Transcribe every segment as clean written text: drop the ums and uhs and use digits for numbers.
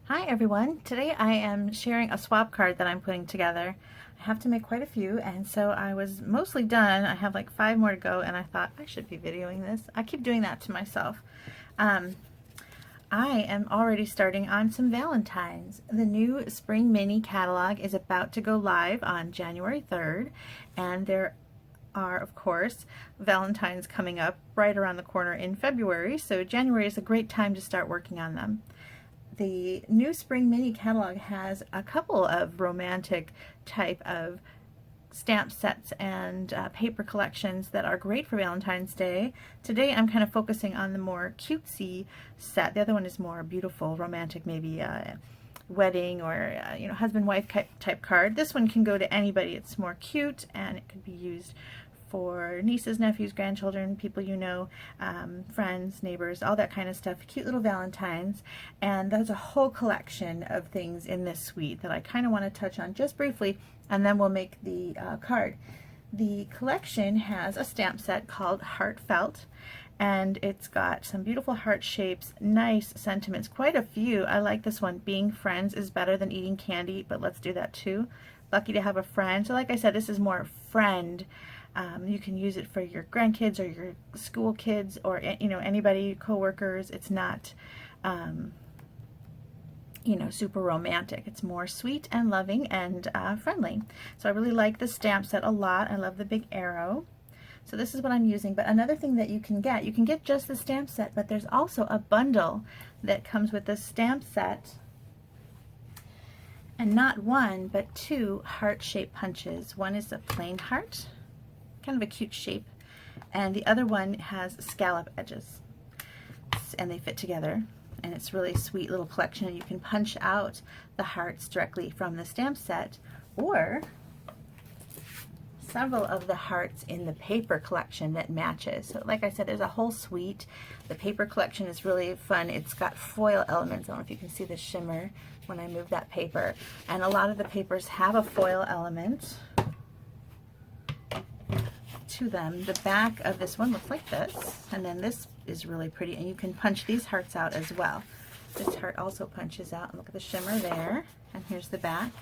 Hi everyone. Today I am sharing a swap card that I'm putting together. I have to make quite a few, and so I was mostly done. I have like 5 more to go, and I thought I should be videoing this. I keep doing that to myself. I am already starting on some Valentines. The new Spring Mini catalog is about to go live on January 3rd, and there are, of course, Valentines coming up right around the corner in February, so January is a great time to start working on them. The new Spring Mini catalog has a couple of romantic type of stamp sets and paper collections that are great for Valentine's Day. Today I'm kind of focusing on the more cutesy set. The other one is more beautiful, romantic, maybe wedding or husband-wife type card. This one can go to anybody. It's more cute and it could be used for nieces, nephews, grandchildren, people you know, friends, neighbors, all that kind of stuff. Cute little Valentines. And there's a whole collection of things in this suite that I kind of want to touch on just briefly, and then we'll make the card. The collection has a stamp set called Heartfelt, and it's got some beautiful heart shapes, nice sentiments, quite a few. I like this one, being friends is better than eating candy, but let's do that too. Lucky to have a friend. So like I said, this is more friend. You can use it for your grandkids or your school kids or anybody, co-workers. It's not super romantic. It's more sweet and loving and friendly. So I really like the stamp set a lot. I love the big arrow. So this is what I'm using. But another thing that you can get just the stamp set, but there's also a bundle that comes with the stamp set, and not one but 2 heart-shaped punches. One is a plain heart, kind of a cute shape, and the other one has scallop edges, and they fit together, and it's really sweet little collection. And you can punch out the hearts directly from the stamp set, or several of the hearts in the paper collection that matches. So like I said, there's a whole suite. The paper collection is really fun. It's got foil elements. I don't know if you can see the shimmer when I move that paper, and a lot of the papers have a foil element to them. The back of this one looks like this, and then this is really pretty, and you can punch these hearts out as well. This heart also punches out, and look at the shimmer there, and here's the back.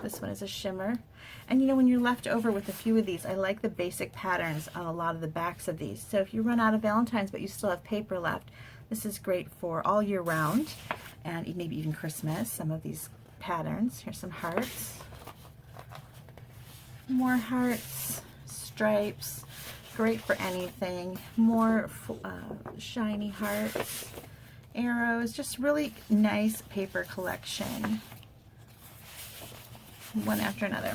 This one is a shimmer, and when you're left over with a few of these, I like the basic patterns on a lot of the backs of these. So if you run out of Valentine's but you still have paper left, this is great for all year round, and maybe even Christmas. Some of these patterns. Here's some hearts. More hearts, stripes, great for anything. More shiny hearts, arrows, just really nice paper collection, one after another.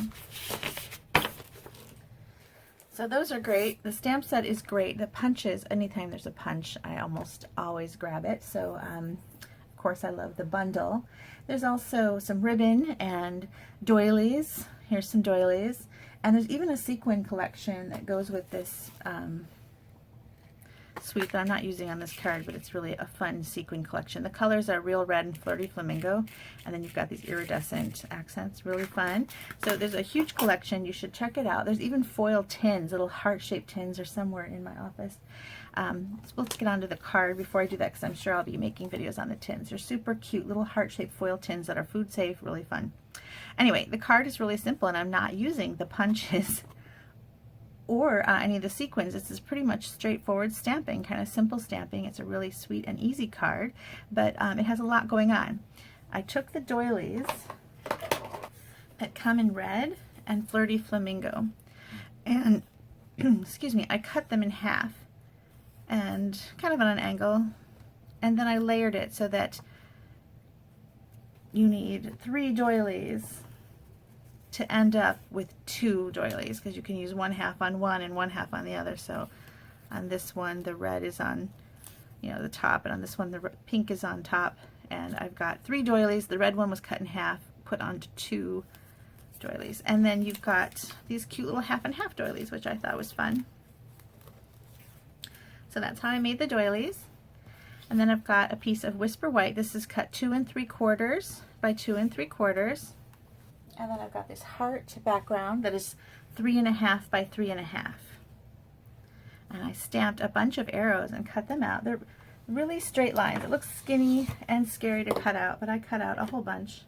So those are great. The stamp set is great. The punches, anytime there's a punch, I almost always grab it. So of course I love the bundle. There's also some ribbon and doilies. Here's some doilies. And there's even a sequin collection that goes with this suite that I'm not using on this card, but it's really a fun sequin collection. The colors are real red and flirty flamingo, and then you've got these iridescent accents. Really fun. So there's a huge collection. You should check it out. There's even foil tins, little heart-shaped tins are somewhere in my office. So let's get onto the card before I do that, because I'm sure I'll be making videos on the tins. They're super cute little heart-shaped foil tins that are food safe, really fun. Anyway, the card is really simple, and I'm not using the punches or any of the sequins. This is pretty much straightforward stamping, kind of simple stamping. It's a really sweet and easy card, but it has a lot going on. I took the doilies that come in red and flirty flamingo, and excuse me, I cut them in half and kind of on an angle, and then I layered it so that you need 3 doilies to end up with 2 doilies, because you can use one half on one and one half on the other. So on this one the red is on the top, and on this one the pink is on top, and I've got 3 doilies. The red one was cut in half, put onto 2 doilies, and then you've got these cute little half and half doilies, which I thought was fun. So that's how I made the doilies. And then I've got a piece of Whisper White. This is cut 2 3/4 by 2 3/4. And then I've got this heart background that is 3.5 by 3.5. And I stamped a bunch of arrows and cut them out. They're really straight lines. It looks skinny and scary to cut out, but I cut out a whole bunch.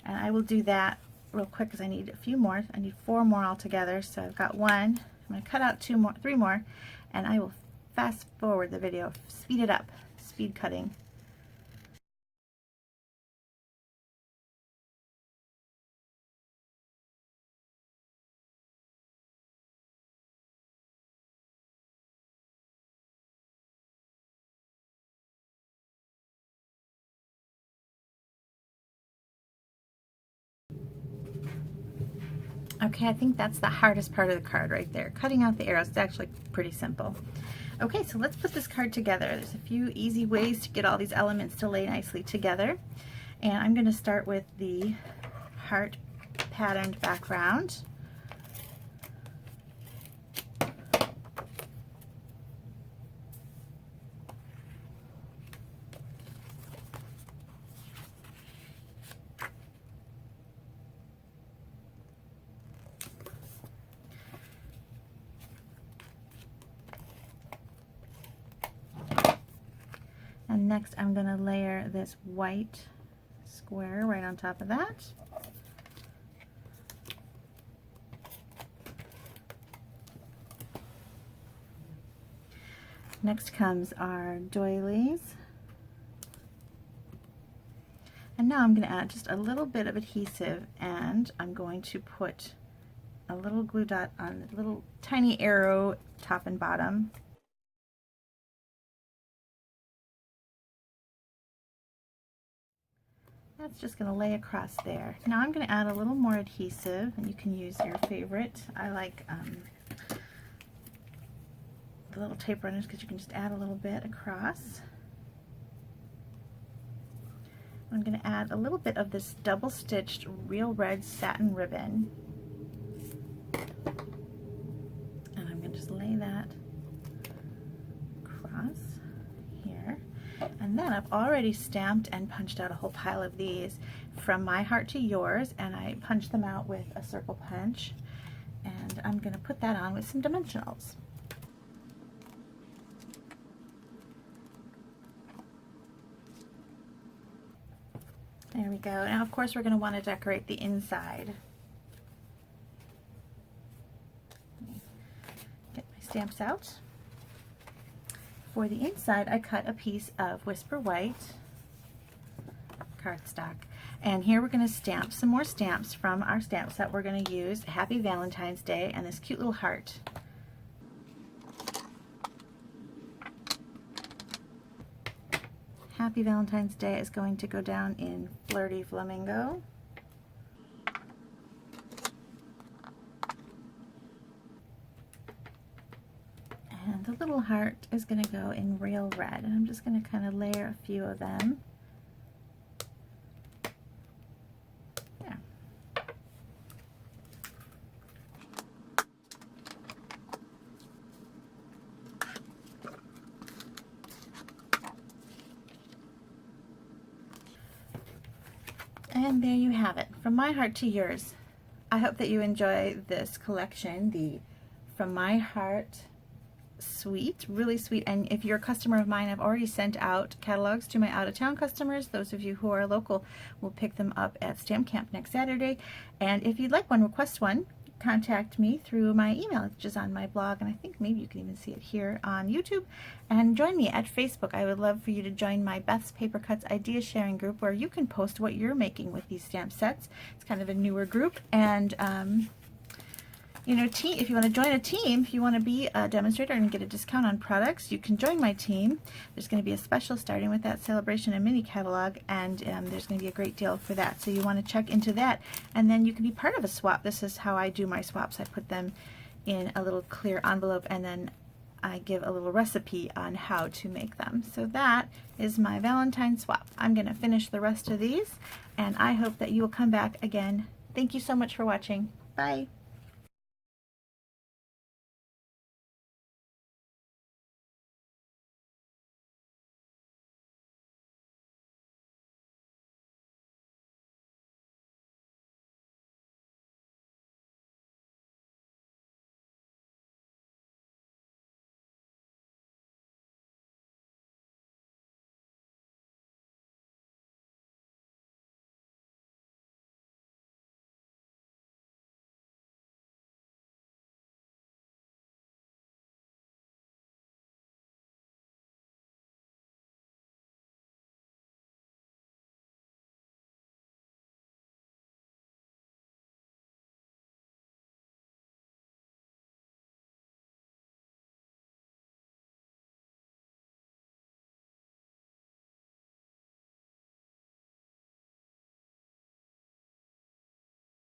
And I will do that real quick because I need a few more. I need 4 more altogether. So I've got 1. I'm going to cut out 3 more, and I will fast forward the video, speed it up, speed cutting. Okay, I think that's the hardest part of the card right there. Cutting out the arrows is actually pretty simple. Okay, so let's put this card together. There's a few easy ways to get all these elements to lay nicely together. And I'm going to start with the heart patterned background. And next I'm going to layer this white square right on top of that. Next comes our doilies. And now I'm going to add just a little bit of adhesive, and I'm going to put a little glue dot on a little tiny arrow top and bottom. That's just going to lay across there. Now I'm going to add a little more adhesive, and you can use your favorite. I like the little tape runners because you can just add a little bit across. I'm going to add a little bit of this double stitched real red satin ribbon, and I'm going to just lay that across here. And then I've already stamped and punched out a whole pile of these from my heart to yours, and I punched them out with a circle punch, and I'm going to put that on with some dimensionals. There we go. Now of course we're going to want to decorate the inside. Let me get my stamps out. For the inside, I cut a piece of Whisper White cardstock. And here we're going to stamp some more stamps from our stamp set. We're going to use Happy Valentine's Day and this cute little heart. Happy Valentine's Day is going to go down in Flirty Flamingo. And the little heart is going to go in Real Red, and I'm just going to kind of layer a few of them. Yeah. And there you have it, from my heart to yours. I hope that you enjoy this collection, the From My Heart suite, really sweet. And if you're a customer of mine, I've already sent out catalogs to my out-of-town customers. Those of you who are local will pick them up at Stamp Camp next Saturday. And if you'd like one, request one, contact me through my email, which is on my blog, and I think maybe you can even see it here on YouTube. And join me at Facebook. I would love for you to join my Beth's Paper Cuts Idea Sharing group, where you can post what you're making with these stamp sets. It's kind of a newer group, and you know, if you want to join a team, if you want to be a demonstrator and get a discount on products, you can join my team. There's going to be a special starting with that celebration and mini catalog, and there's going to be a great deal for that. So you want to check into that, and then you can be part of a swap. This is how I do my swaps. I put them in a little clear envelope, and then I give a little recipe on how to make them. So that is my Valentine swap. I'm going to finish the rest of these, and I hope that you will come back again. Thank you so much for watching. Bye.